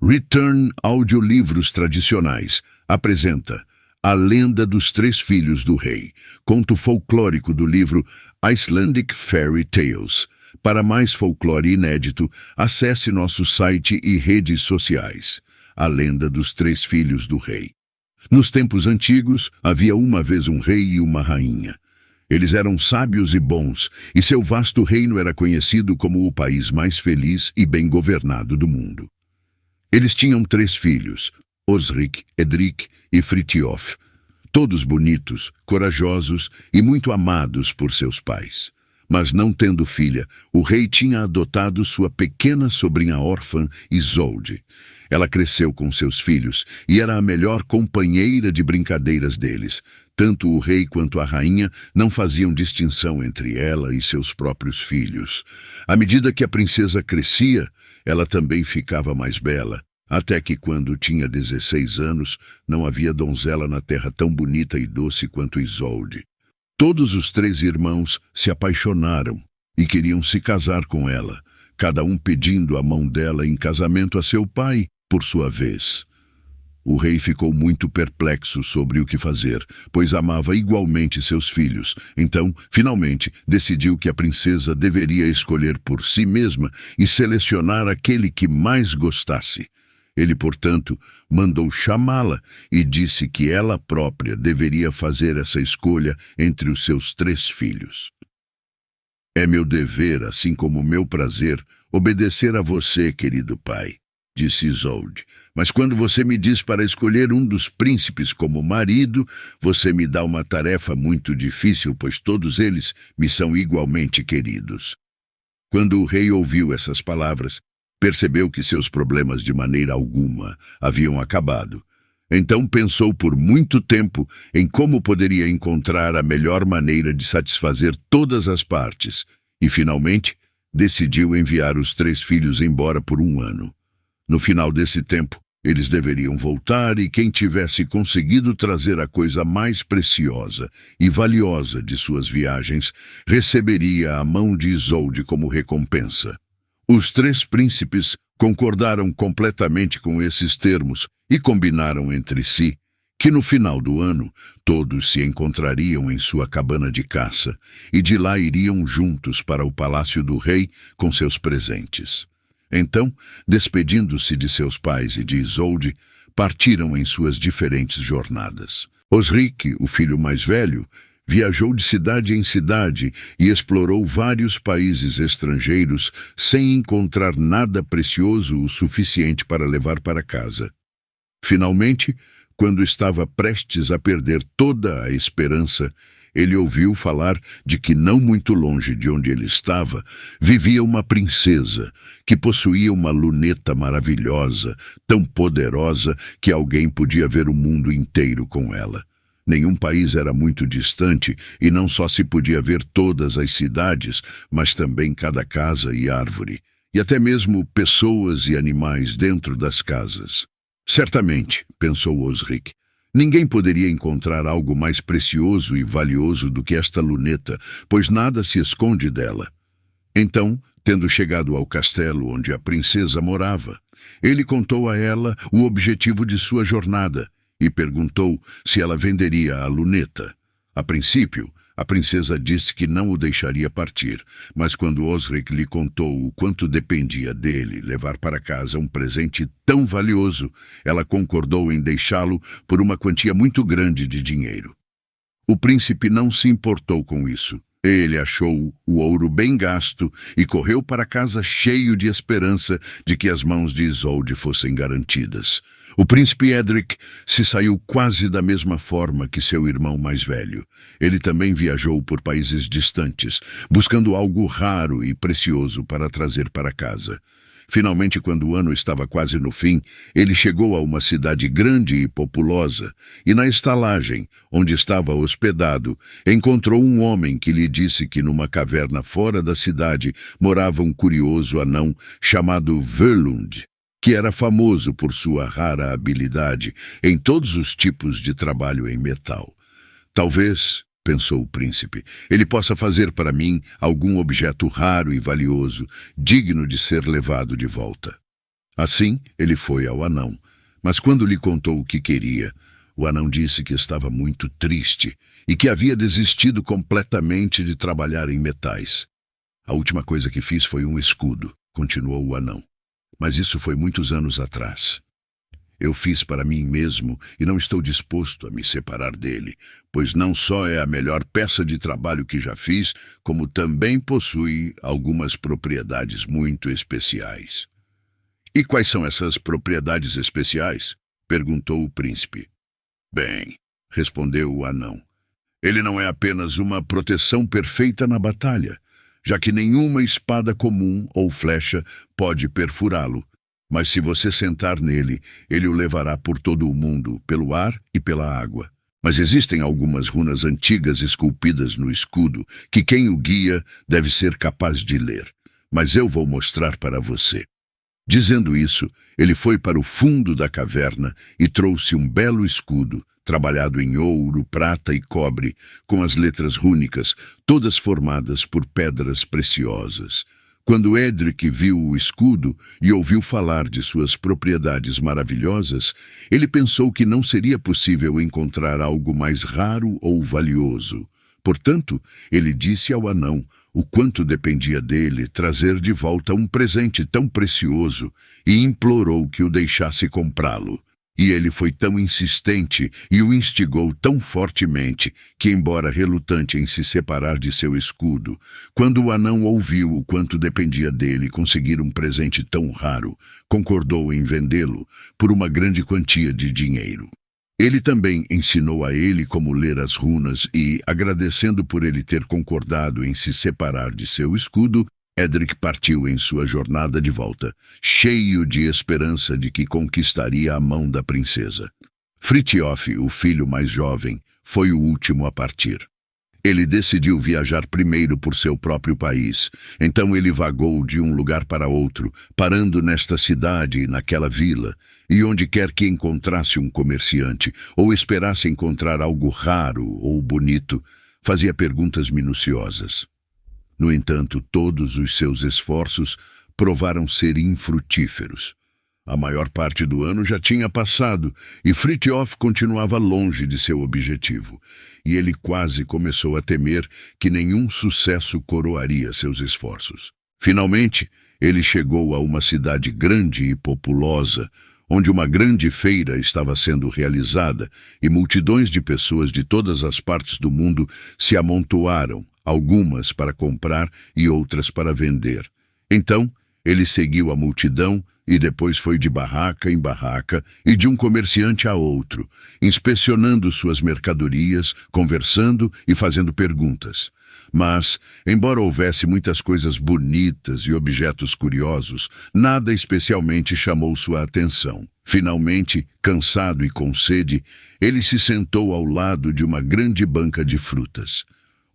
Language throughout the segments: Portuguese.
Return Audiolivros Tradicionais apresenta A Lenda dos Três Filhos do Rei, conto folclórico do livro Icelandic Fairy Tales. Para mais folclore inédito, acesse nosso site e redes sociais. A Lenda dos Três Filhos do Rei. Nos tempos antigos, havia uma vez um rei e uma rainha. Eles eram sábios e bons, e seu vasto reino era conhecido como o país mais feliz e bem governado do mundo. Eles tinham 3 filhos, Osric, Edric e Frithiof, todos bonitos, corajosos e muito amados por seus pais. Mas não tendo filha, o rei tinha adotado sua pequena sobrinha órfã, Isolde. Ela cresceu com seus filhos e era a melhor companheira de brincadeiras deles. Tanto o rei quanto a rainha não faziam distinção entre ela e seus próprios filhos. À medida que a princesa crescia, ela também ficava mais bela, até que quando tinha 16 anos, não havia donzela na terra tão bonita e doce quanto Isolde. Todos os 3 irmãos se apaixonaram e queriam se casar com ela, cada um pedindo a mão dela em casamento a seu pai, por sua vez. O rei ficou muito perplexo sobre o que fazer, pois amava igualmente seus filhos. Então, finalmente, decidiu que a princesa deveria escolher por si mesma e selecionar aquele que mais gostasse. Ele, portanto, mandou chamá-la e disse que ela própria deveria fazer essa escolha entre os seus 3 filhos. É meu dever, assim como meu prazer, obedecer a você, querido pai, disse Isolde. Mas quando você me diz para escolher um dos príncipes como marido, você me dá uma tarefa muito difícil, pois todos eles me são igualmente queridos. Quando o rei ouviu essas palavras, percebeu que seus problemas de maneira alguma haviam acabado. Então pensou por muito tempo em como poderia encontrar a melhor maneira de satisfazer todas as partes e, finalmente, decidiu enviar os 3 filhos embora por 1 ano. No final desse tempo, eles deveriam voltar e quem tivesse conseguido trazer a coisa mais preciosa e valiosa de suas viagens receberia a mão de Isolde como recompensa. Os 3 príncipes concordaram completamente com esses termos e combinaram entre si que no final do ano todos se encontrariam em sua cabana de caça e de lá iriam juntos para o palácio do rei com seus presentes. Então, despedindo-se de seus pais e de Isolde, partiram em suas diferentes jornadas. Osric, o filho mais velho, viajou de cidade em cidade e explorou vários países estrangeiros sem encontrar nada precioso o suficiente para levar para casa. Finalmente, quando estava prestes a perder toda a esperança, ele ouviu falar de que não muito longe de onde ele estava vivia uma princesa que possuía uma luneta maravilhosa, tão poderosa que alguém podia ver o mundo inteiro com ela. Nenhum país era muito distante e não só se podia ver todas as cidades, mas também cada casa e árvore, e até mesmo pessoas e animais dentro das casas. Certamente, pensou Osric, ninguém poderia encontrar algo mais precioso e valioso do que esta luneta, pois nada se esconde dela. Então, tendo chegado ao castelo onde a princesa morava, ele contou a ela o objetivo de sua jornada e perguntou se ela venderia a luneta. A princípio, a princesa disse que não o deixaria partir, mas quando Osric lhe contou o quanto dependia dele levar para casa um presente tão valioso, ela concordou em deixá-lo por uma quantia muito grande de dinheiro. O príncipe não se importou com isso. Ele achou o ouro bem gasto e correu para casa cheio de esperança de que as mãos de Isolde fossem garantidas. O príncipe Edric se saiu quase da mesma forma que seu irmão mais velho. Ele também viajou por países distantes, buscando algo raro e precioso para trazer para casa. Finalmente, quando o ano estava quase no fim, ele chegou a uma cidade grande e populosa, e na estalagem, onde estava hospedado, encontrou um homem que lhe disse que numa caverna fora da cidade morava um curioso anão chamado Völund, que era famoso por sua rara habilidade em todos os tipos de trabalho em metal. Talvez, pensou o príncipe, ele possa fazer para mim algum objeto raro e valioso, digno de ser levado de volta. Assim, ele foi ao anão. Mas quando lhe contou o que queria, o anão disse que estava muito triste e que havia desistido completamente de trabalhar em metais. A última coisa que fiz foi um escudo, continuou o anão. Mas isso foi muitos anos atrás. Eu fiz para mim mesmo e não estou disposto a me separar dele, pois não só é a melhor peça de trabalho que já fiz, como também possui algumas propriedades muito especiais. E quais são essas propriedades especiais? Perguntou o príncipe. Bem, respondeu o anão, ele não é apenas uma proteção perfeita na batalha, já que nenhuma espada comum ou flecha pode perfurá-lo. Mas se você sentar nele, ele o levará por todo o mundo, pelo ar e pela água. Mas existem algumas runas antigas esculpidas no escudo, que quem o guia deve ser capaz de ler. Mas eu vou mostrar para você. Dizendo isso, ele foi para o fundo da caverna e trouxe um belo escudo, trabalhado em ouro, prata e cobre, com as letras rúnicas, todas formadas por pedras preciosas. Quando Edric viu o escudo e ouviu falar de suas propriedades maravilhosas, ele pensou que não seria possível encontrar algo mais raro ou valioso. Portanto, ele disse ao anão o quanto dependia dele trazer de volta um presente tão precioso e implorou que o deixasse comprá-lo. E ele foi tão insistente e o instigou tão fortemente que, embora relutante em se separar de seu escudo, quando o anão ouviu o quanto dependia dele conseguir um presente tão raro, concordou em vendê-lo por uma grande quantia de dinheiro. Ele também ensinou a ele como ler as runas e, agradecendo por ele ter concordado em se separar de seu escudo, Edric partiu em sua jornada de volta, cheio de esperança de que conquistaria a mão da princesa. Frithiof, o filho mais jovem, foi o último a partir. Ele decidiu viajar primeiro por seu próprio país. Então ele vagou de um lugar para outro, parando nesta cidade e naquela vila, e onde quer que encontrasse um comerciante, ou esperasse encontrar algo raro ou bonito, fazia perguntas minuciosas. No entanto, todos os seus esforços provaram ser infrutíferos. A maior parte do ano já tinha passado e Frithiof continuava longe de seu objetivo, e ele quase começou a temer que nenhum sucesso coroaria seus esforços. Finalmente, ele chegou a uma cidade grande e populosa, onde uma grande feira estava sendo realizada e multidões de pessoas de todas as partes do mundo se amontoaram, algumas para comprar e outras para vender. Então, ele seguiu a multidão e depois foi de barraca em barraca e de um comerciante a outro, inspecionando suas mercadorias, conversando e fazendo perguntas. Mas, embora houvesse muitas coisas bonitas e objetos curiosos, nada especialmente chamou sua atenção. Finalmente, cansado e com sede, ele se sentou ao lado de uma grande banca de frutas.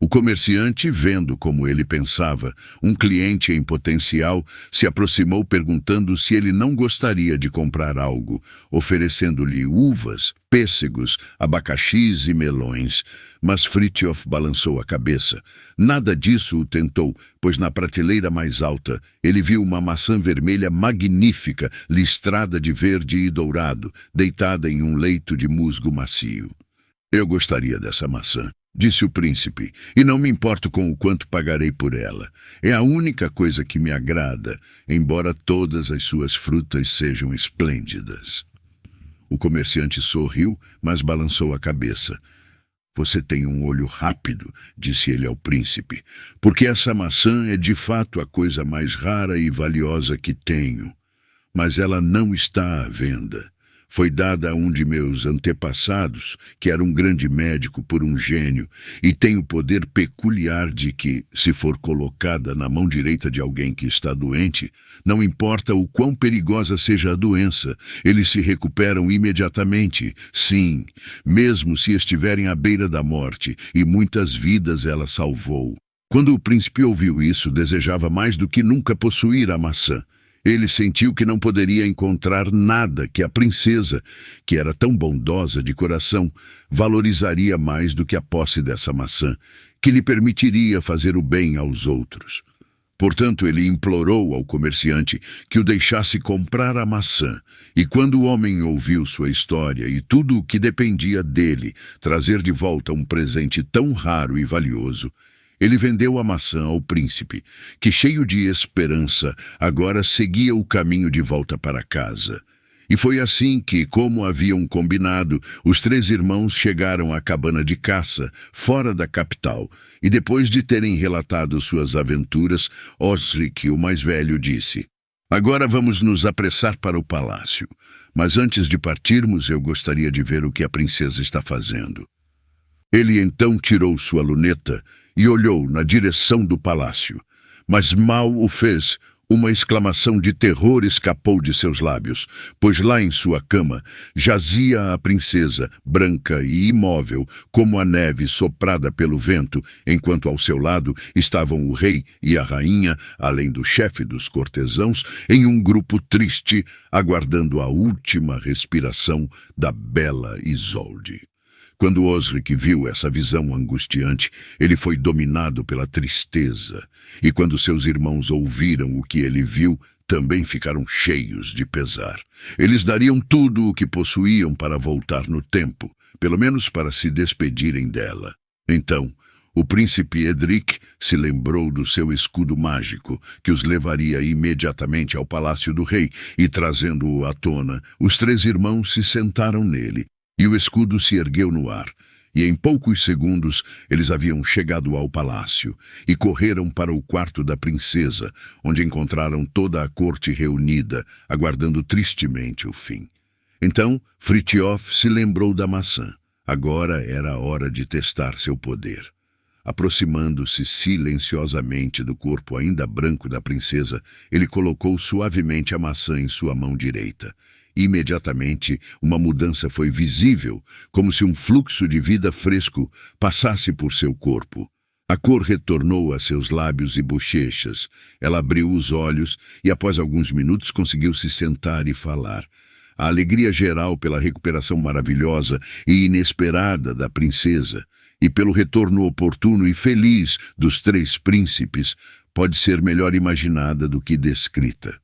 O comerciante, vendo como ele pensava, um cliente em potencial, se aproximou perguntando se ele não gostaria de comprar algo, oferecendo-lhe uvas, pêssegos, abacaxis e melões. Mas Frithiof balançou a cabeça. Nada disso o tentou, pois na prateleira mais alta ele viu uma maçã vermelha magnífica, listrada de verde e dourado, deitada em um leito de musgo macio. Eu gostaria dessa maçã, disse o príncipe, e não me importo com o quanto pagarei por ela. É a única coisa que me agrada, embora todas as suas frutas sejam esplêndidas. O comerciante sorriu, mas balançou a cabeça. Você tem um olho rápido, disse ele ao príncipe, porque essa maçã é de fato a coisa mais rara e valiosa que tenho. Mas ela não está à venda. Foi dada a um de meus antepassados, que era um grande médico por um gênio, e tem o poder peculiar de que, se for colocada na mão direita de alguém que está doente, não importa o quão perigosa seja a doença, eles se recuperam imediatamente. Sim, mesmo se estiverem à beira da morte, e muitas vidas ela salvou. Quando o príncipe ouviu isso, desejava mais do que nunca possuir a maçã. Ele sentiu que não poderia encontrar nada que a princesa, que era tão bondosa de coração, valorizaria mais do que a posse dessa maçã, que lhe permitiria fazer o bem aos outros. Portanto, ele implorou ao comerciante que o deixasse comprar a maçã. E quando o homem ouviu sua história e tudo o que dependia dele trazer de volta um presente tão raro e valioso, ele vendeu a maçã ao príncipe, que, cheio de esperança, agora seguia o caminho de volta para casa. E foi assim que, como haviam combinado, os 3 irmãos chegaram à cabana de caça, fora da capital, e depois de terem relatado suas aventuras, Osric, o mais velho, disse: "Agora vamos nos apressar para o palácio, mas antes de partirmos eu gostaria de ver o que a princesa está fazendo." Ele então tirou sua luneta e olhou na direção do palácio, mas mal o fez. Uma exclamação de terror escapou de seus lábios, pois lá em sua cama jazia a princesa, branca e imóvel, como a neve soprada pelo vento, enquanto ao seu lado estavam o rei e a rainha, além do chefe dos cortesãos, em um grupo triste, aguardando a última respiração da bela Isolde. Quando Osric viu essa visão angustiante, ele foi dominado pela tristeza. E quando seus irmãos ouviram o que ele viu, também ficaram cheios de pesar. Eles dariam tudo o que possuíam para voltar no tempo, pelo menos para se despedirem dela. Então, o príncipe Edric se lembrou do seu escudo mágico, que os levaria imediatamente ao palácio do rei, e trazendo-o à tona, os 3 irmãos se sentaram nele. E o escudo se ergueu no ar, e em poucos segundos eles haviam chegado ao palácio, e correram para o quarto da princesa, onde encontraram toda a corte reunida, aguardando tristemente o fim. Então, Frithiof se lembrou da maçã. Agora era a hora de testar seu poder. Aproximando-se silenciosamente do corpo ainda branco da princesa, ele colocou suavemente a maçã em sua mão direita. Imediatamente, uma mudança foi visível, como se um fluxo de vida fresco passasse por seu corpo. A cor retornou a seus lábios e bochechas. Ela abriu os olhos e, após alguns minutos, conseguiu se sentar e falar. A alegria geral pela recuperação maravilhosa e inesperada da princesa e pelo retorno oportuno e feliz dos 3 príncipes pode ser melhor imaginada do que descrita.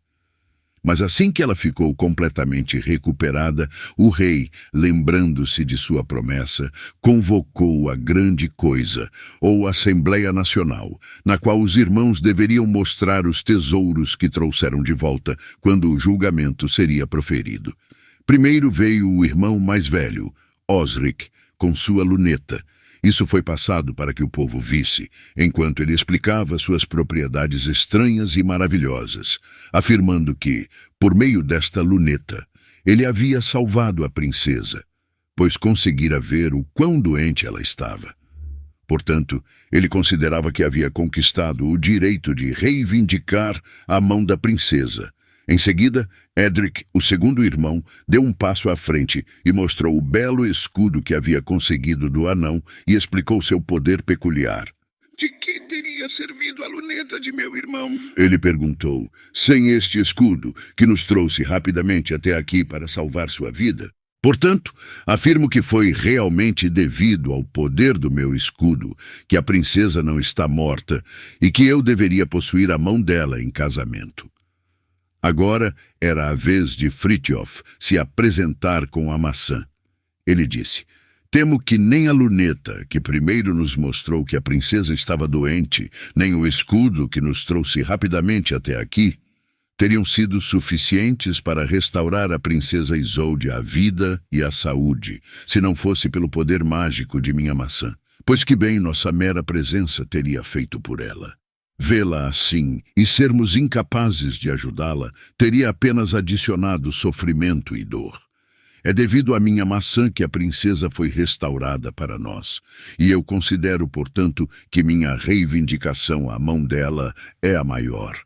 Mas assim que ela ficou completamente recuperada, o rei, lembrando-se de sua promessa, convocou a grande coisa, ou Assembleia Nacional, na qual os irmãos deveriam mostrar os tesouros que trouxeram de volta quando o julgamento seria proferido. Primeiro veio o irmão mais velho, Osric, com sua luneta. Isso foi passado para que o povo visse, enquanto ele explicava suas propriedades estranhas e maravilhosas, afirmando que, por meio desta luneta, ele havia salvado a princesa, pois conseguira ver o quão doente ela estava. Portanto, ele considerava que havia conquistado o direito de reivindicar a mão da princesa. Em seguida, Edric, o segundo irmão, deu um passo à frente e mostrou o belo escudo que havia conseguido do anão e explicou seu poder peculiar. "De que teria servido a luneta de meu irmão?" ele perguntou. "Sem este escudo, que nos trouxe rapidamente até aqui para salvar sua vida. Portanto, afirmo que foi realmente devido ao poder do meu escudo que a princesa não está morta e que eu deveria possuir a mão dela em casamento." Agora era a vez de Frithiof se apresentar com a maçã. Ele disse: "Temo que nem a luneta, que primeiro nos mostrou que a princesa estava doente, nem o escudo que nos trouxe rapidamente até aqui, teriam sido suficientes para restaurar a princesa Isolde à vida e à saúde, se não fosse pelo poder mágico de minha maçã, pois que bem nossa mera presença teria feito por ela. Vê-la assim e sermos incapazes de ajudá-la teria apenas adicionado sofrimento e dor. É devido à minha maçã que a princesa foi restaurada para nós, e eu considero, portanto, que minha reivindicação à mão dela é a maior."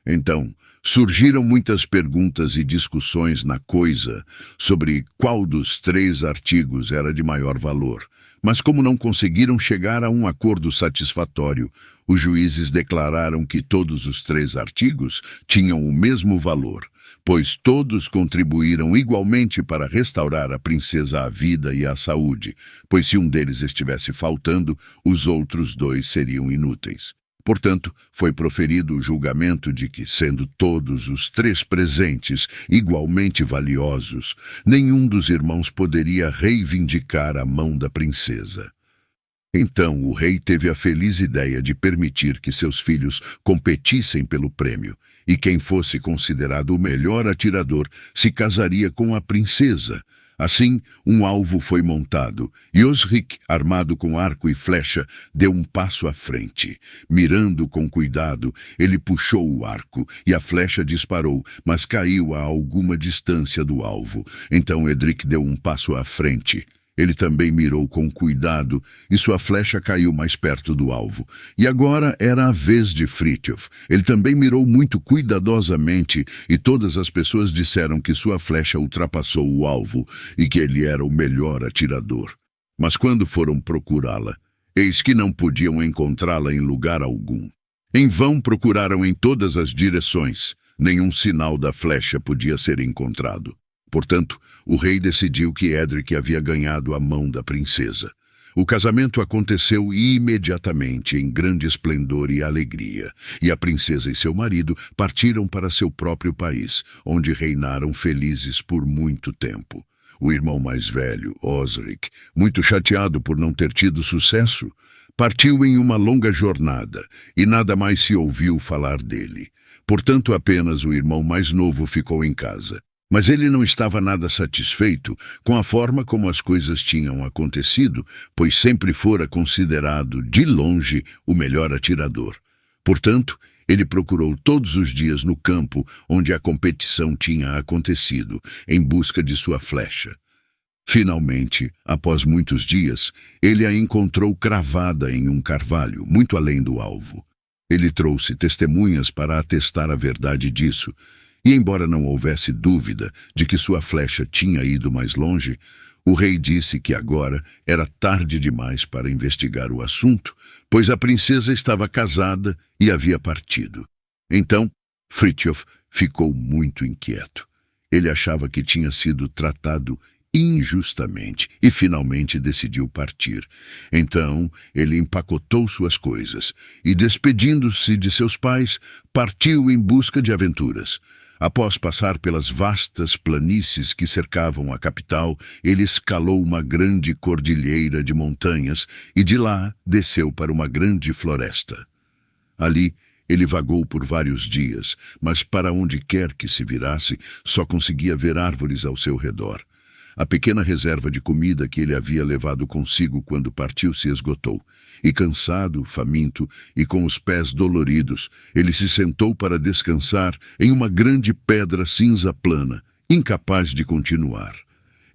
Então, surgiram muitas perguntas e discussões na coisa sobre qual dos 3 artigos era de maior valor. Mas como não conseguiram chegar a um acordo satisfatório, os juízes declararam que todos os 3 artigos tinham o mesmo valor, pois todos contribuíram igualmente para restaurar a princesa à vida e à saúde, pois se um deles estivesse faltando, os outros 2 seriam inúteis. Portanto, foi proferido o julgamento de que, sendo todos os três presentes igualmente valiosos, nenhum dos irmãos poderia reivindicar a mão da princesa. Então o rei teve a feliz ideia de permitir que seus filhos competissem pelo prêmio, e quem fosse considerado o melhor atirador se casaria com a princesa. Assim, um alvo foi montado, e Osric, armado com arco e flecha, deu um passo à frente. Mirando com cuidado, ele puxou o arco, e a flecha disparou, mas caiu a alguma distância do alvo. Então Edric deu um passo à frente. Ele também mirou com cuidado, e sua flecha caiu mais perto do alvo. E agora era a vez de Frithiof. Ele também mirou muito cuidadosamente, e todas as pessoas disseram que sua flecha ultrapassou o alvo, e que ele era o melhor atirador. Mas quando foram procurá-la, eis que não podiam encontrá-la em lugar algum. Em vão procuraram em todas as direções. Nenhum sinal da flecha podia ser encontrado. Portanto, o rei decidiu que Edric havia ganhado a mão da princesa. O casamento aconteceu imediatamente, em grande esplendor e alegria, e a princesa e seu marido partiram para seu próprio país, onde reinaram felizes por muito tempo. O irmão mais velho, Osric, muito chateado por não ter tido sucesso, partiu em uma longa jornada, e nada mais se ouviu falar dele. Portanto, apenas o irmão mais novo ficou em casa. Mas ele não estava nada satisfeito com a forma como as coisas tinham acontecido, pois sempre fora considerado, de longe, o melhor atirador. Portanto, ele procurou todos os dias no campo onde a competição tinha acontecido, em busca de sua flecha. Finalmente, após muitos dias, ele a encontrou cravada em um carvalho, muito além do alvo. Ele trouxe testemunhas para atestar a verdade disso, e embora não houvesse dúvida de que sua flecha tinha ido mais longe, o rei disse que agora era tarde demais para investigar o assunto, pois a princesa estava casada e havia partido. Então, Frithiof ficou muito inquieto. Ele achava que tinha sido tratado injustamente e finalmente decidiu partir. Então, ele empacotou suas coisas e, despedindo-se de seus pais, partiu em busca de aventuras. Após passar pelas vastas planícies que cercavam a capital, ele escalou uma grande cordilheira de montanhas e de lá desceu para uma grande floresta. Ali, ele vagou por vários dias, mas para onde quer que se virasse, só conseguia ver árvores ao seu redor. A pequena reserva de comida que ele havia levado consigo quando partiu se esgotou, e cansado, faminto e com os pés doloridos, ele se sentou para descansar em uma grande pedra cinza plana, incapaz de continuar.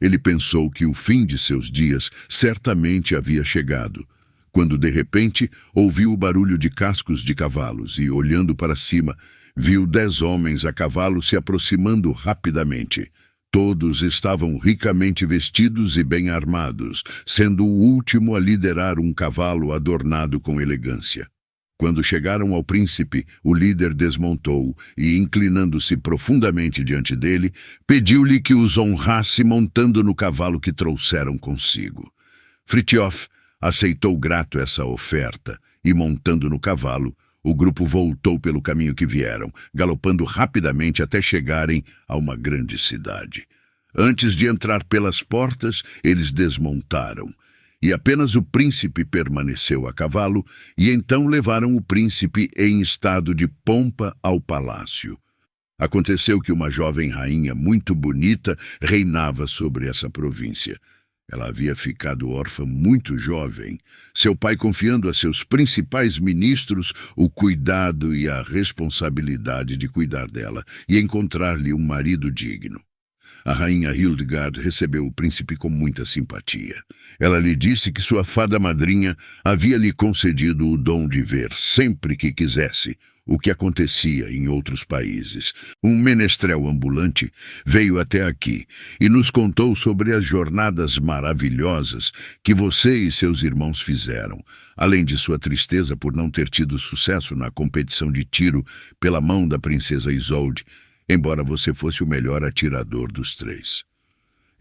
Ele pensou que o fim de seus dias certamente havia chegado, quando de repente ouviu o barulho de cascos de cavalos e, olhando para cima, viu 10 homens a cavalo se aproximando rapidamente. Todos estavam ricamente vestidos e bem armados, sendo o último a liderar um cavalo adornado com elegância. Quando chegaram ao príncipe, o líder desmontou e, inclinando-se profundamente diante dele, pediu-lhe que os honrasse montando no cavalo que trouxeram consigo. Frithiof aceitou grato essa oferta e, montando no cavalo, o grupo voltou pelo caminho que vieram, galopando rapidamente até chegarem a uma grande cidade. Antes de entrar pelas portas, eles desmontaram, e apenas o príncipe permaneceu a cavalo, e então levaram o príncipe em estado de pompa ao palácio. Aconteceu que uma jovem rainha muito bonita reinava sobre essa província. Ela havia ficado órfã muito jovem, seu pai confiando a seus principais ministros o cuidado e a responsabilidade de cuidar dela e encontrar-lhe um marido digno. A rainha Hildegard recebeu o príncipe com muita simpatia. Ela lhe disse que sua fada madrinha havia lhe concedido o dom de ver, sempre que quisesse, o que acontecia em outros países. Um menestrel ambulante veio até aqui e nos contou sobre as jornadas maravilhosas que você e seus irmãos fizeram, além de sua tristeza por não ter tido sucesso na competição de tiro pela mão da princesa Isolde, embora você fosse o melhor atirador dos 3.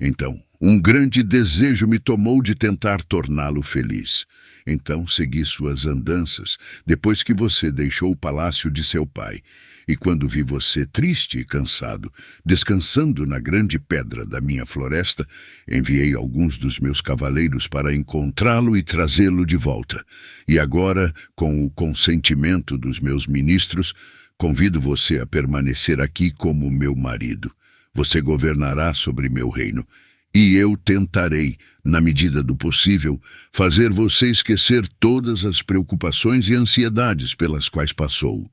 Então, um grande desejo me tomou de tentar torná-lo feliz. Então segui suas andanças, depois que você deixou o palácio de seu pai. E quando vi você triste e cansado, descansando na grande pedra da minha floresta, enviei alguns dos meus cavaleiros para encontrá-lo e trazê-lo de volta. E agora, com o consentimento dos meus ministros, convido você a permanecer aqui como meu marido. Você governará sobre meu reino. E eu tentarei, na medida do possível, fazer você esquecer todas as preocupações e ansiedades pelas quais passou.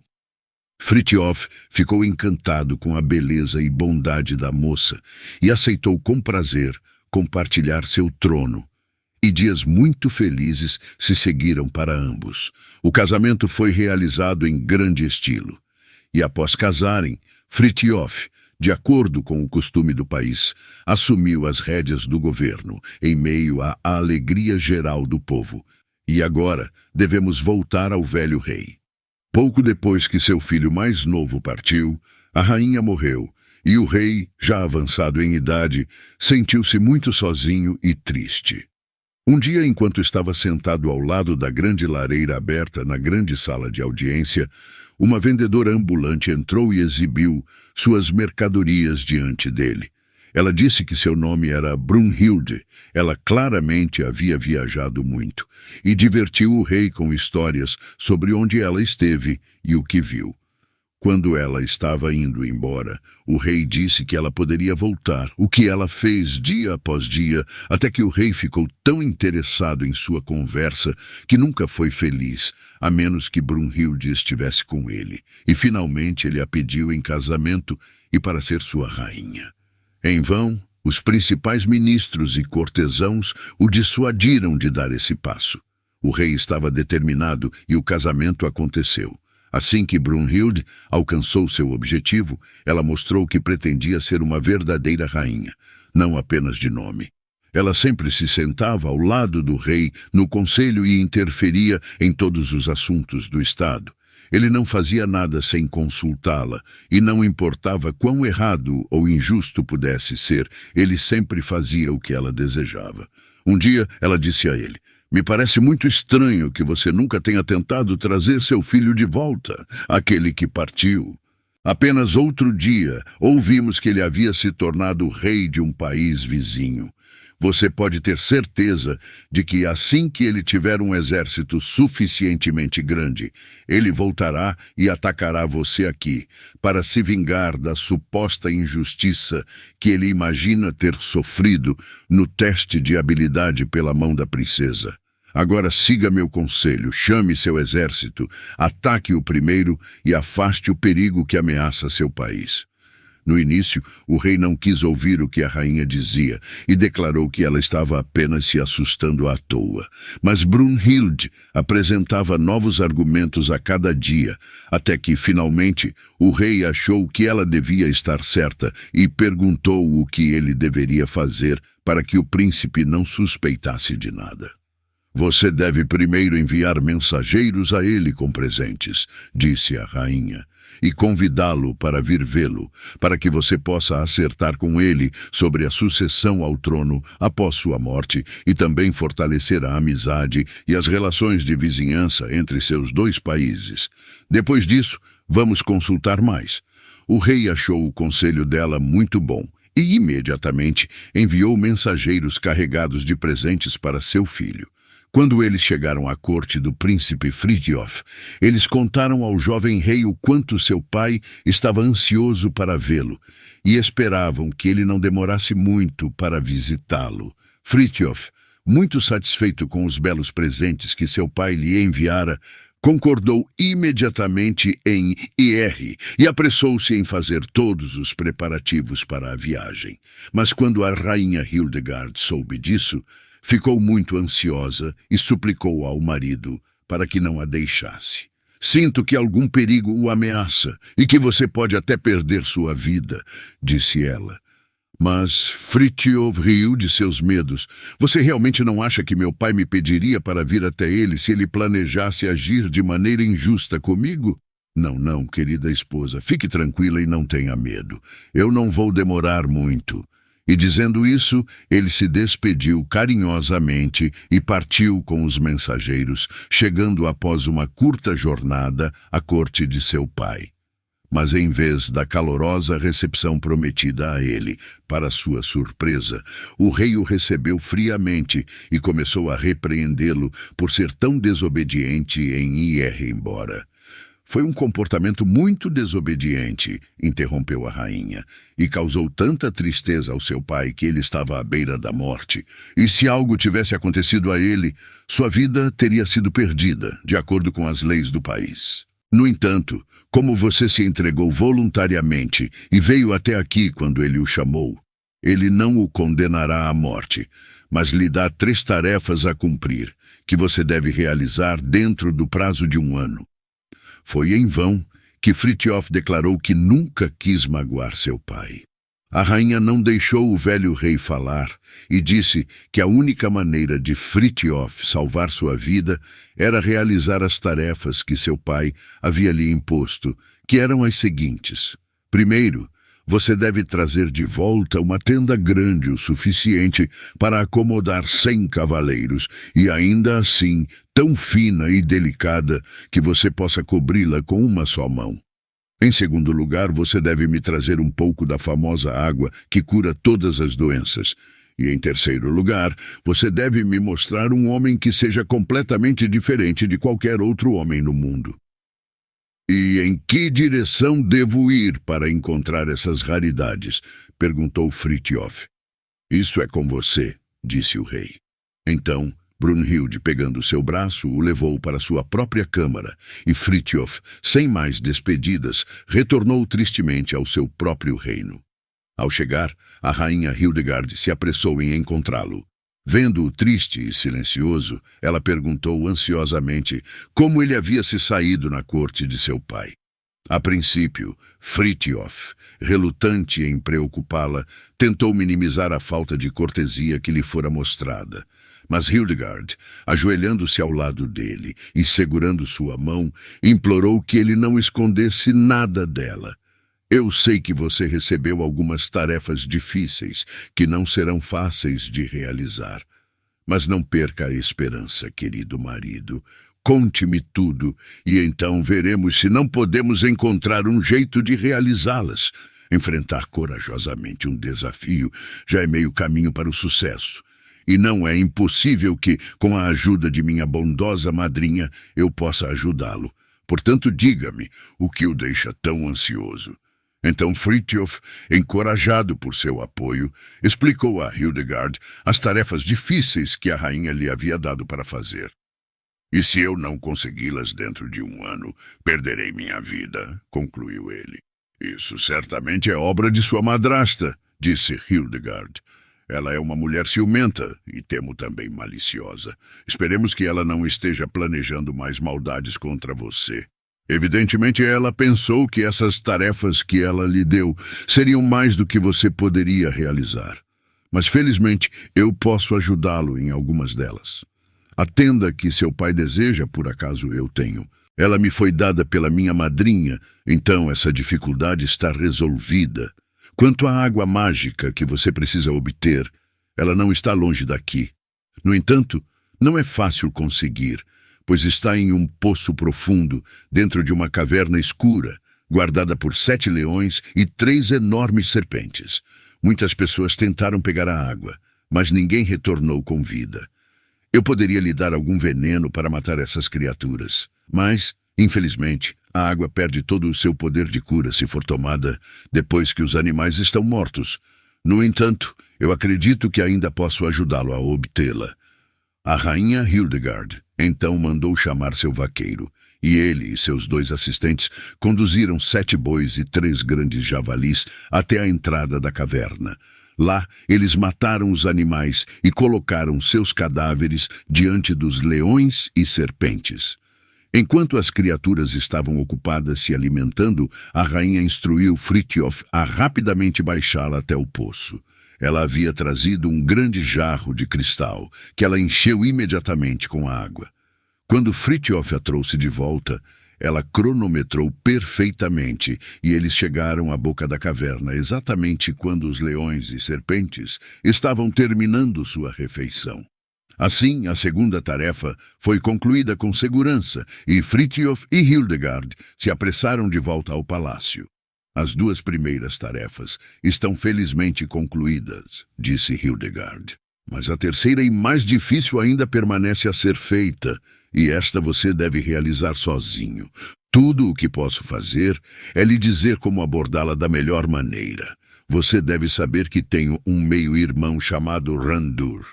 Frithiof ficou encantado com a beleza e bondade da moça e aceitou com prazer compartilhar seu trono. E dias muito felizes se seguiram para ambos. O casamento foi realizado em grande estilo. E após casarem, Frithiof, de acordo com o costume do país, assumiu as rédeas do governo, em meio à alegria geral do povo. E agora devemos voltar ao velho rei. Pouco depois que seu filho mais novo partiu, a rainha morreu, e o rei, já avançado em idade, sentiu-se muito sozinho e triste. Um dia, enquanto estava sentado ao lado da grande lareira aberta na grande sala de audiência, uma vendedora ambulante entrou e exibiu suas mercadorias diante dele. Ela disse que seu nome era Brunhilde. Ela claramente havia viajado muito e divertiu o rei com histórias sobre onde ela esteve e o que viu. Quando ela estava indo embora, o rei disse que ela poderia voltar, o que ela fez dia após dia, até que o rei ficou tão interessado em sua conversa que nunca foi feliz, a menos que Brunhilde estivesse com ele. E finalmente ele a pediu em casamento e para ser sua rainha. Em vão, os principais ministros e cortesãos o dissuadiram de dar esse passo. O rei estava determinado e o casamento aconteceu. Assim que Brunhilde alcançou seu objetivo, ela mostrou que pretendia ser uma verdadeira rainha, não apenas de nome. Ela sempre se sentava ao lado do rei no conselho e interferia em todos os assuntos do estado. Ele não fazia nada sem consultá-la, e não importava quão errado ou injusto pudesse ser, ele sempre fazia o que ela desejava. Um dia, ela disse a ele: "Me parece muito estranho que você nunca tenha tentado trazer seu filho de volta, aquele que partiu. Apenas outro dia, ouvimos que ele havia se tornado rei de um país vizinho. Você pode ter certeza de que assim que ele tiver um exército suficientemente grande, ele voltará e atacará você aqui, para se vingar da suposta injustiça que ele imagina ter sofrido no teste de habilidade pela mão da princesa. Agora siga meu conselho, chame seu exército, ataque-o primeiro e afaste o perigo que ameaça seu país." No início, o rei não quis ouvir o que a rainha dizia e declarou que ela estava apenas se assustando à toa. Mas Brunhilde apresentava novos argumentos a cada dia, até que, finalmente, o rei achou que ela devia estar certa e perguntou o que ele deveria fazer para que o príncipe não suspeitasse de nada. "Você deve primeiro enviar mensageiros a ele com presentes", disse a rainha, "e convidá-lo para vir vê-lo, para que você possa acertar com ele sobre a sucessão ao trono após sua morte e também fortalecer a amizade e as relações de vizinhança entre seus dois países. Depois disso, vamos consultar mais." O rei achou o conselho dela muito bom e imediatamente enviou mensageiros carregados de presentes para seu filho. Quando eles chegaram à corte do príncipe Frithiof, eles contaram ao jovem rei o quanto seu pai estava ansioso para vê-lo e esperavam que ele não demorasse muito para visitá-lo. Frithiof, muito satisfeito com os belos presentes que seu pai lhe enviara, concordou imediatamente em ir e apressou-se em fazer todos os preparativos para a viagem. Mas quando a rainha Hildegard soube disso, ficou muito ansiosa e suplicou ao marido para que não a deixasse. "Sinto que algum perigo o ameaça e que você pode até perder sua vida", disse ela. Mas Frithiof riu de seus medos. "Você realmente não acha que meu pai me pediria para vir até ele se ele planejasse agir de maneira injusta comigo?" "Não, não, querida esposa, fique tranquila e não tenha medo. Eu não vou demorar muito." E dizendo isso, ele se despediu carinhosamente e partiu com os mensageiros, chegando após uma curta jornada à corte de seu pai. Mas em vez da calorosa recepção prometida a ele, para sua surpresa, o rei o recebeu friamente e começou a repreendê-lo por ser tão desobediente em ir embora. Foi um comportamento muito desobediente, interrompeu a rainha, e causou tanta tristeza ao seu pai que ele estava à beira da morte. E se algo tivesse acontecido a ele, sua vida teria sido perdida, de acordo com as leis do país. No entanto, como você se entregou voluntariamente e veio até aqui quando ele o chamou, ele não o condenará à morte, mas lhe dá 3 tarefas a cumprir, que você deve realizar dentro do prazo de 1 ano. Foi em vão que Frithiof declarou que nunca quis magoar seu pai. A rainha não deixou o velho rei falar e disse que a única maneira de Frithiof salvar sua vida era realizar as tarefas que seu pai havia lhe imposto, que eram as seguintes. Primeiro, você deve trazer de volta uma tenda grande o suficiente para acomodar 100 cavaleiros, e ainda assim tão fina e delicada que você possa cobri-la com uma só mão. Em segundo lugar, você deve me trazer um pouco da famosa água que cura todas as doenças. E em terceiro lugar, você deve me mostrar um homem que seja completamente diferente de qualquer outro homem no mundo. E em que direção devo ir para encontrar essas raridades? Perguntou Frithiof. Isso é com você, disse o rei. Então, Brunhilde, pegando seu braço, o levou para sua própria câmara, e Frithiof, sem mais despedidas, retornou tristemente ao seu próprio reino. Ao chegar, a rainha Hildegard se apressou em encontrá-lo. Vendo-o triste e silencioso, ela perguntou ansiosamente como ele havia se saído na corte de seu pai. A princípio, Frithiof, relutante em preocupá-la, tentou minimizar a falta de cortesia que lhe fora mostrada. Mas Hildegard, ajoelhando-se ao lado dele e segurando sua mão, implorou que ele não escondesse nada dela. Eu sei que você recebeu algumas tarefas difíceis, que não serão fáceis de realizar. Mas não perca a esperança, querido marido. Conte-me tudo, e então veremos se não podemos encontrar um jeito de realizá-las. Enfrentar corajosamente um desafio já é meio caminho para o sucesso. E não é impossível que, com a ajuda de minha bondosa madrinha, eu possa ajudá-lo. Portanto, diga-me o que o deixa tão ansioso. Então Frithiof, encorajado por seu apoio, explicou a Hildegard as tarefas difíceis que a rainha lhe havia dado para fazer. E se eu não consegui-las dentro de 1 ano, perderei minha vida, concluiu ele. Isso certamente é obra de sua madrasta, disse Hildegard. Ela é uma mulher ciumenta e temo também maliciosa. Esperemos que ela não esteja planejando mais maldades contra você. Evidentemente, ela pensou que essas tarefas que ela lhe deu seriam mais do que você poderia realizar. Mas, felizmente, eu posso ajudá-lo em algumas delas. A tenda que seu pai deseja, por acaso, eu tenho. Ela me foi dada pela minha madrinha, então essa dificuldade está resolvida. Quanto à água mágica que você precisa obter, ela não está longe daqui. No entanto, não é fácil conseguir, pois está em um poço profundo, dentro de uma caverna escura, guardada por 7 leões e 3 enormes serpentes. Muitas pessoas tentaram pegar a água, mas ninguém retornou com vida. Eu poderia lhe dar algum veneno para matar essas criaturas, mas, infelizmente, a água perde todo o seu poder de cura se for tomada depois que os animais estão mortos. No entanto, eu acredito que ainda posso ajudá-lo a obtê-la. A rainha Hildegard então mandou chamar seu vaqueiro, e ele e seus 2 assistentes conduziram 7 bois e 3 grandes javalis até a entrada da caverna. Lá, eles mataram os animais e colocaram seus cadáveres diante dos leões e serpentes. Enquanto as criaturas estavam ocupadas se alimentando, a rainha instruiu Frithiof a rapidamente baixá-la até o poço. Ela havia trazido um grande jarro de cristal, que ela encheu imediatamente com a água. Quando Frithiof a trouxe de volta, Ela cronometrou perfeitamente e eles chegaram à boca da caverna exatamente quando os leões e serpentes estavam terminando sua refeição. Assim, a segunda tarefa foi concluída com segurança e Frithjof e Hildegard se apressaram de volta ao palácio. As duas primeiras tarefas estão felizmente concluídas, disse Hildegard. Mas a terceira e mais difícil ainda permanece a ser feita, e esta você deve realizar sozinho. Tudo o que posso fazer é lhe dizer como abordá-la da melhor maneira. Você deve saber que tenho um meio-irmão chamado Randur.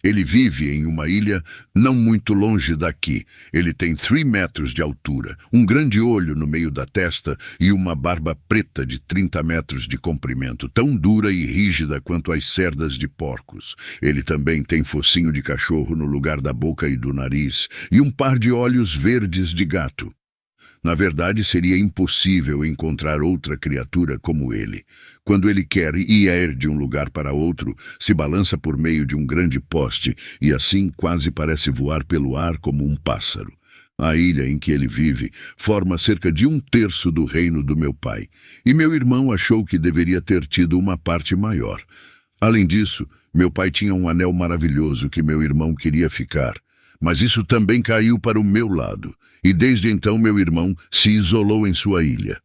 Ele vive em uma ilha não muito longe daqui. Ele tem 3 metros de altura, um grande olho no meio da testa e uma barba preta de 30 metros de comprimento, tão dura e rígida quanto as cerdas de porcos. Ele também tem focinho de cachorro no lugar da boca e do nariz e um par de olhos verdes de gato. Na verdade, seria impossível encontrar outra criatura como ele. Quando ele quer ir de um lugar para outro, se balança por meio de um grande poste e assim quase parece voar pelo ar como um pássaro. A ilha em que ele vive forma cerca de 1/3 do reino do meu pai, e meu irmão achou que deveria ter tido uma parte maior. Além disso, meu pai tinha um anel maravilhoso que meu irmão queria ficar, mas isso também caiu para o meu lado. E desde então meu irmão se isolou em sua ilha.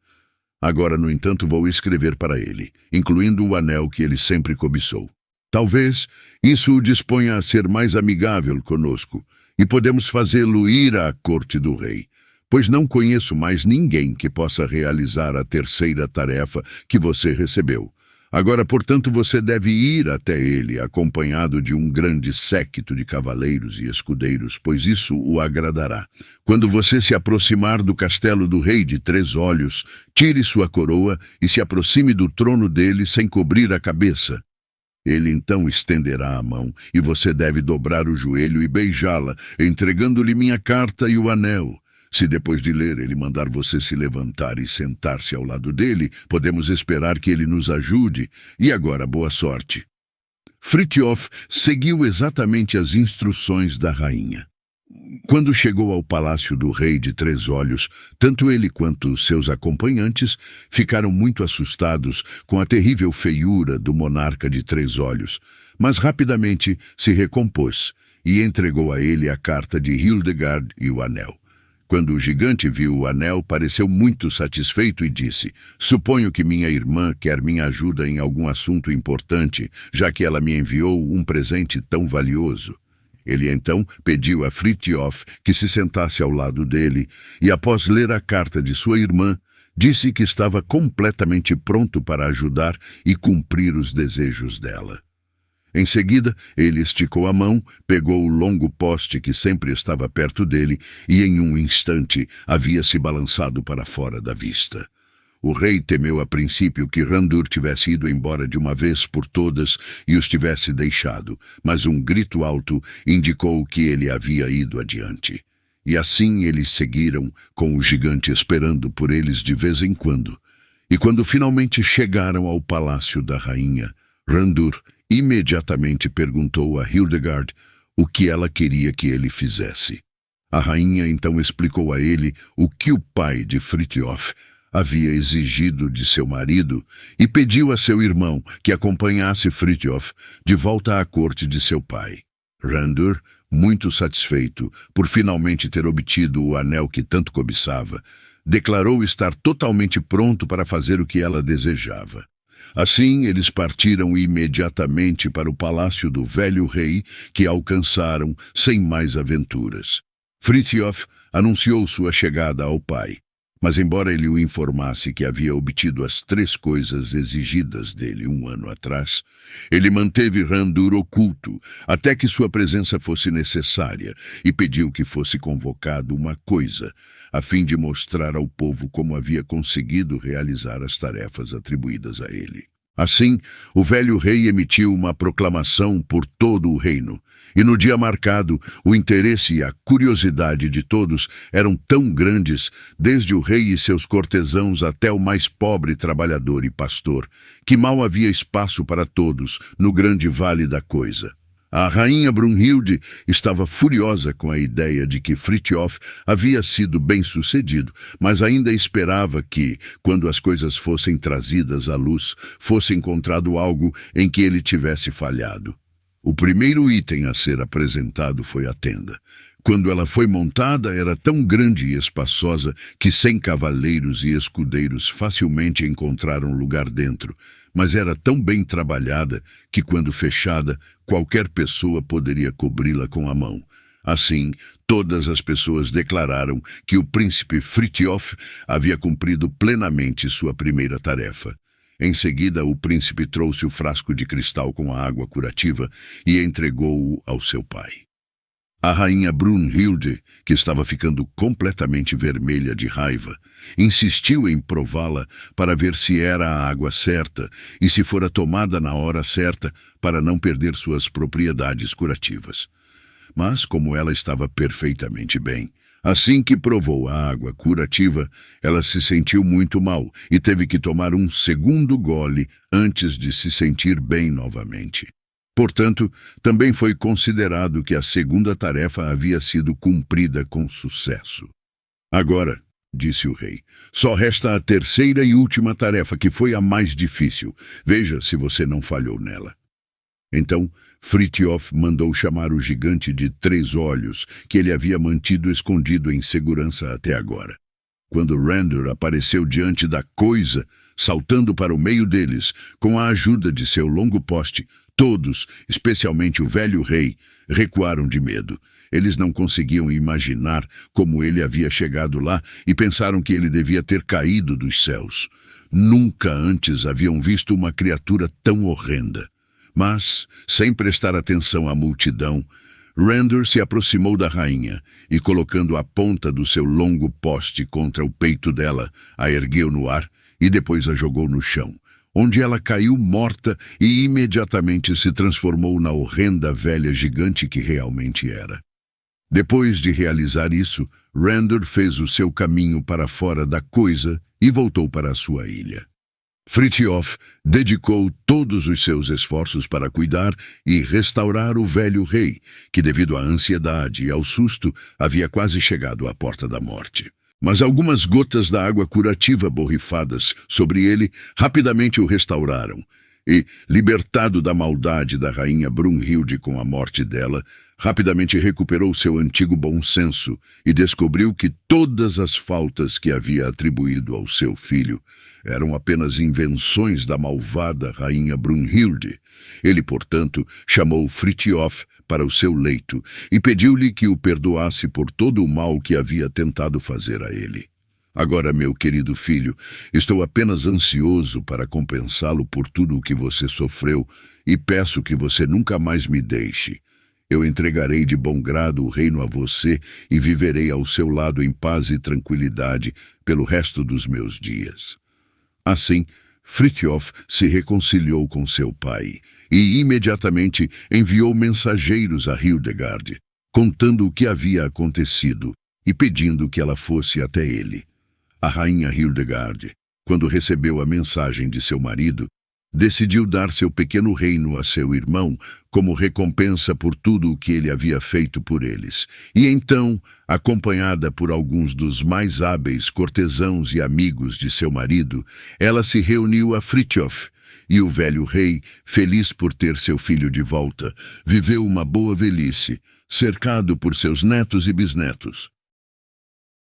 Agora, no entanto, vou escrever para ele, incluindo o anel que ele sempre cobiçou. Talvez isso o disponha a ser mais amigável conosco, e podemos fazê-lo ir à corte do rei, pois não conheço mais ninguém que possa realizar a terceira tarefa que você recebeu. Agora, portanto, você deve ir até ele, acompanhado de um grande séquito de cavaleiros e escudeiros, pois isso o agradará. Quando você se aproximar do castelo do rei de 3 olhos, tire sua coroa e se aproxime do trono dele sem cobrir a cabeça. Ele então estenderá a mão, e você deve dobrar o joelho e beijá-la, entregando-lhe minha carta e o anel. Se depois de ler ele mandar você se levantar e sentar-se ao lado dele, podemos esperar que ele nos ajude. E agora, boa sorte. Frithjof seguiu exatamente as instruções da rainha. Quando chegou ao palácio do rei de 3 olhos, tanto ele quanto seus acompanhantes ficaram muito assustados com a terrível feiura do monarca de 3 olhos, mas rapidamente se recompôs e entregou a ele a carta de Hildegard e o anel. Quando o gigante viu o anel, pareceu muito satisfeito e disse: "Suponho que minha irmã quer minha ajuda em algum assunto importante, já que ela me enviou um presente tão valioso." Ele então pediu a Frithjof que se sentasse ao lado dele e, após ler a carta de sua irmã, disse que estava completamente pronto para ajudar e cumprir os desejos dela. Em seguida, ele esticou a mão, pegou o longo poste que sempre estava perto dele e, em um instante, havia se balançado para fora da vista. O rei temeu a princípio que Randur tivesse ido embora de uma vez por todas e os tivesse deixado, mas um grito alto indicou que ele havia ido adiante. E assim eles seguiram, com o gigante esperando por eles de vez em quando. E quando finalmente chegaram ao palácio da rainha, Randur imediatamente perguntou a Hildegard o que ela queria que ele fizesse. A rainha então explicou a ele o que o pai de Frithjof havia exigido de seu marido e pediu a seu irmão que acompanhasse Frithjof de volta à corte de seu pai. Randur, muito satisfeito por finalmente ter obtido o anel que tanto cobiçava, declarou estar totalmente pronto para fazer o que ela desejava. Assim, eles partiram imediatamente para o palácio do velho rei, que alcançaram sem mais aventuras. Frithjof anunciou sua chegada ao pai, mas embora ele o informasse que havia obtido as 3 coisas exigidas dele 1 ano atrás, ele manteve Randur oculto até que sua presença fosse necessária e pediu que fosse convocado uma coisa, a fim de mostrar ao povo como havia conseguido realizar as tarefas atribuídas a ele. Assim, o velho rei emitiu uma proclamação por todo o reino, e no dia marcado, o interesse e a curiosidade de todos eram tão grandes, desde o rei e seus cortesãos até o mais pobre trabalhador e pastor, que mal havia espaço para todos no grande vale da coisa. A rainha Brunhilde estava furiosa com a ideia de que Frithjof havia sido bem-sucedido, mas ainda esperava que, quando as coisas fossem trazidas à luz, fosse encontrado algo em que ele tivesse falhado. O primeiro item a ser apresentado foi a tenda. Quando ela foi montada, era tão grande e espaçosa que 100 cavaleiros e escudeiros facilmente encontraram lugar dentro, mas era tão bem trabalhada que, quando fechada, qualquer pessoa poderia cobri-la com a mão. Assim, todas as pessoas declararam que o príncipe Frithjof havia cumprido plenamente sua primeira tarefa. Em seguida, o príncipe trouxe o frasco de cristal com a água curativa e entregou-o ao seu pai. A rainha Brunhilde, que estava ficando completamente vermelha de raiva, insistiu em prová-la para ver se era a água certa e se fora tomada na hora certa para não perder suas propriedades curativas. Mas, como ela estava perfeitamente bem, assim que provou a água curativa, ela se sentiu muito mal e teve que tomar um segundo gole antes de se sentir bem novamente. Portanto, também foi considerado que a segunda tarefa havia sido cumprida com sucesso. Agora, disse o rei, só resta a terceira e última tarefa, que foi a mais difícil. Veja se você não falhou nela. Então, Frithjof mandou chamar o gigante de 3 olhos, que ele havia mantido escondido em segurança até agora. Quando Randor apareceu diante da coisa, saltando para o meio deles, com a ajuda de seu longo poste, todos, especialmente o velho rei, recuaram de medo. Eles não conseguiam imaginar como ele havia chegado lá e pensaram que ele devia ter caído dos céus. Nunca antes haviam visto uma criatura tão horrenda. Mas, sem prestar atenção à multidão, Randor se aproximou da rainha e, colocando a ponta do seu longo poste contra o peito dela, a ergueu no ar e depois a jogou no chão, onde ela caiu morta e imediatamente se transformou na horrenda velha gigante que realmente era. Depois de realizar isso, Randor fez o seu caminho para fora da coisa e voltou para a sua ilha. Frithjof dedicou todos os seus esforços para cuidar e restaurar o velho rei, que devido à ansiedade e ao susto havia quase chegado à porta da morte. Mas algumas gotas da água curativa borrifadas sobre ele rapidamente o restauraram, e, libertado da maldade da rainha Brunhilde com a morte dela, rapidamente recuperou seu antigo bom senso e descobriu que todas as faltas que havia atribuído ao seu filho eram apenas invenções da malvada rainha Brunhilde. Ele, portanto, chamou Frithjof para o seu leito e pediu-lhe que o perdoasse por todo o mal que havia tentado fazer a ele. Agora, meu querido filho, estou apenas ansioso para compensá-lo por tudo o que você sofreu e peço que você nunca mais me deixe. Eu entregarei de bom grado o reino a você e viverei ao seu lado em paz e tranquilidade pelo resto dos meus dias. Assim, Frithjof se reconciliou com seu pai e imediatamente enviou mensageiros a Hildegard, contando o que havia acontecido e pedindo que ela fosse até ele. A rainha Hildegard, quando recebeu a mensagem de seu marido, decidiu dar seu pequeno reino a seu irmão como recompensa por tudo o que ele havia feito por eles. E então, acompanhada por alguns dos mais hábeis cortesãos e amigos de seu marido, ela se reuniu a Frithjof, e o velho rei, feliz por ter seu filho de volta, viveu uma boa velhice, cercado por seus netos e bisnetos.